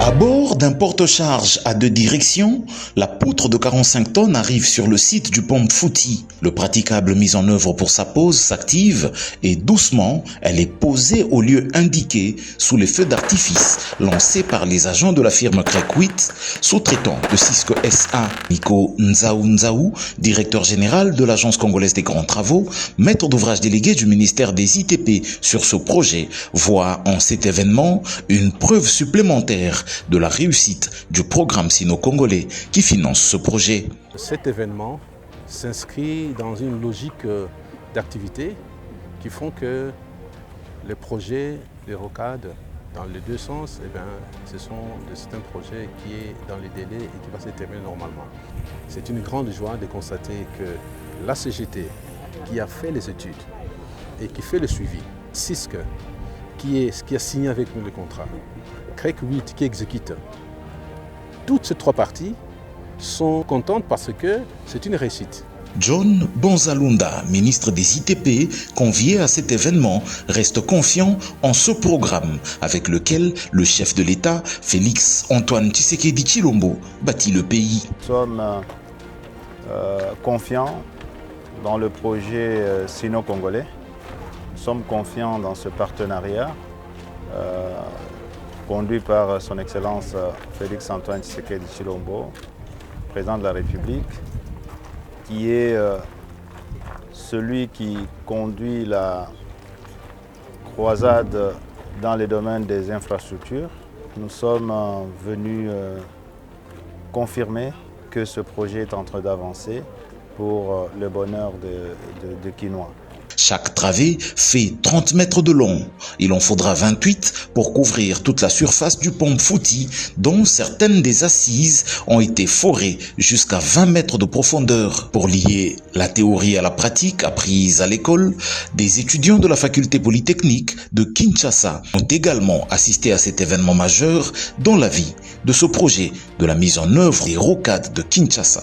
À bord d'un porte-charge à deux directions, la poutre de 45 tonnes arrive sur le site du pont Mfuti. Le praticable mise en œuvre pour sa pose s'active et doucement, elle est posée au lieu indiqué sous les feux d'artifice lancés par les agents de la firme Crekwit, sous-traitant de Cisco SA. Nico Nzaou, directeur général de l'Agence congolaise des grands travaux, maître d'ouvrage délégué du ministère des ITP sur ce projet, voit en cet événement une preuve supplémentaire de la réussite du programme sino-congolais qui finance ce projet. Cet événement s'inscrit dans une logique d'activité qui font que les projets, les rocades, dans les deux sens, c'est un projet qui est dans les délais et qui va se terminer normalement. C'est une grande joie de constater que la CGT, qui a fait les études et qui fait le suivi, Cisco, qui a signé avec nous le contrat, Crekwit qui exécute, toutes ces trois parties sont contentes parce que c'est une réussite. John Bonzalunda, ministre des ITP, convié à cet événement, reste confiant en ce programme avec lequel le chef de l'État, Félix Antoine Tshisekedi Tshilombo, bâtit le pays. Nous sommes confiants dans le projet sino-congolais. Nous sommes confiants dans ce partenariat conduit par son Excellence Félix Antoine Tshisekedi Tshilombo, président de la République, qui est celui qui conduit la croisade dans les domaines des infrastructures. Nous sommes venus confirmer que ce projet est en train d'avancer pour le bonheur de Kinois. Chaque travée fait 30 mètres de long. Il en faudra 28 pour couvrir toute la surface du pont Mfuti, dont certaines des assises ont été forées jusqu'à 20 mètres de profondeur. Pour lier la théorie à la pratique apprise à l'école, des étudiants de la faculté polytechnique de Kinshasa ont également assisté à cet événement majeur dans la vie de ce projet de la mise en œuvre des rocades de Kinshasa.